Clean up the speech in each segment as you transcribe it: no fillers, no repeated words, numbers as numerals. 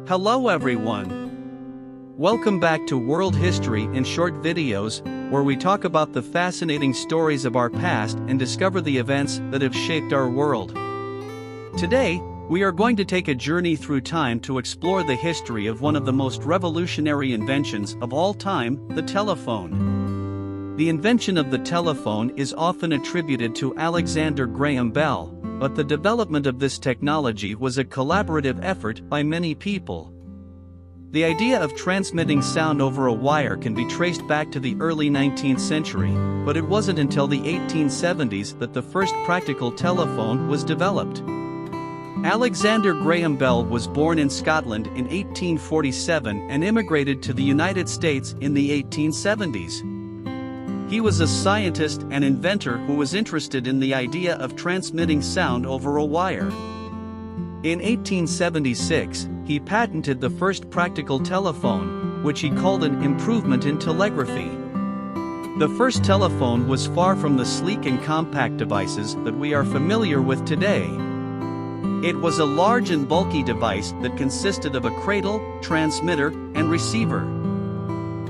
Hello everyone. Welcome back to World History in Short Videos, where we talk about the fascinating stories of our past and discover the events that have shaped our world. Today, we are going to take a journey through time to explore the history of one of the most revolutionary inventions of all time, the telephone. The invention of the telephone is often attributed to Alexander Graham Bell, but the development of this technology was a collaborative effort by many people. The idea of transmitting sound over a wire can be traced back to the early 19th century, but it wasn't until the 1870s that the first practical telephone was developed. Alexander Graham Bell was born in Scotland in 1847 and immigrated to the United States in the 1870s. He was a scientist and inventor who was interested in the idea of transmitting sound over a wire. In 1876, he patented the first practical telephone, which he called an improvement in telegraphy. The first telephone was far from the sleek and compact devices that we are familiar with today. It was a large and bulky device that consisted of a cradle, transmitter, and receiver.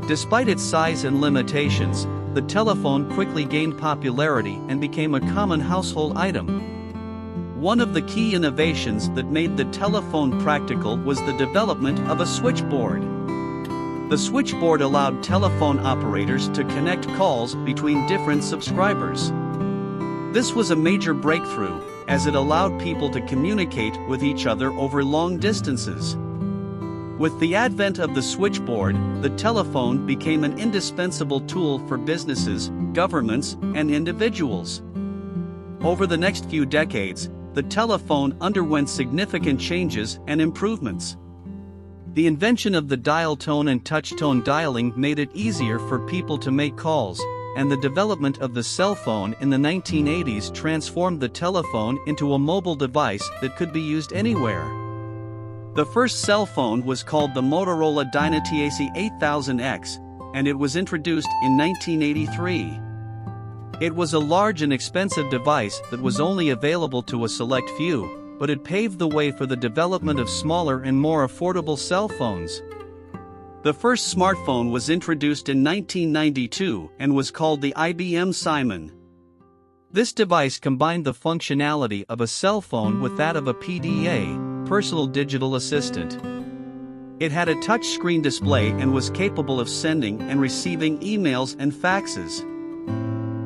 Despite its size and limitations, the telephone quickly gained popularity and became a common household item. One of the key innovations that made the telephone practical was the development of a switchboard. The switchboard allowed telephone operators to connect calls between different subscribers. This was a major breakthrough, as it allowed people to communicate with each other over long distances. With the advent of the switchboard, the telephone became an indispensable tool for businesses, governments, and individuals. Over the next few decades, the telephone underwent significant changes and improvements. The invention of the dial tone and touch tone dialing made it easier for people to make calls, and the development of the cell phone in the 1980s transformed the telephone into a mobile device that could be used anywhere. The first cell phone was called the Motorola Dynatac 8000X, and it was introduced in 1983. It was a large and expensive device that was only available to a select few, but it paved the way for the development of smaller and more affordable cell phones. The first smartphone was introduced in 1992 and was called the IBM Simon. This device combined the functionality of a cell phone with that of a PDA, personal digital assistant. It had a touch-screen display and was capable of sending and receiving emails and faxes.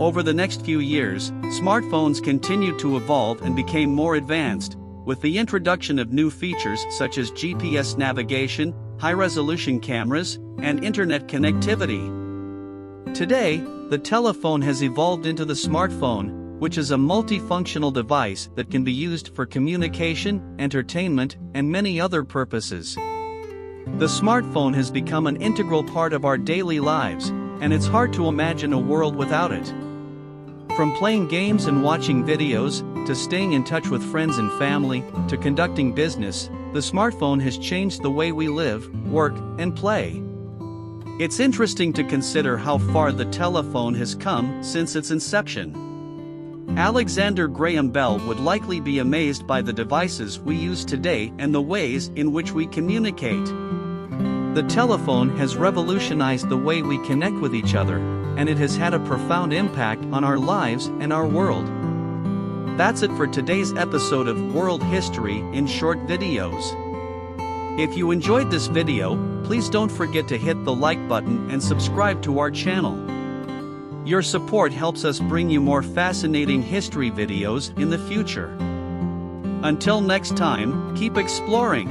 Over the next few years, smartphones continued to evolve and became more advanced, with the introduction of new features such as GPS navigation, high-resolution cameras, and internet connectivity. Today, the telephone has evolved into the smartphone, which is a multifunctional device that can be used for communication, entertainment, and many other purposes. The smartphone has become an integral part of our daily lives, and it's hard to imagine a world without it. From playing games and watching videos, to staying in touch with friends and family, to conducting business, the smartphone has changed the way we live, work, and play. It's interesting to consider how far the telephone has come since its inception. Alexander Graham Bell would likely be amazed by the devices we use today and the ways in which we communicate. The telephone has revolutionized the way we connect with each other, and it has had a profound impact on our lives and our world. That's it for today's episode of World History in Short Videos. If you enjoyed this video, please don't forget to hit the like button and subscribe to our channel. Your support helps us bring you more fascinating history videos in the future. Until next time, keep exploring.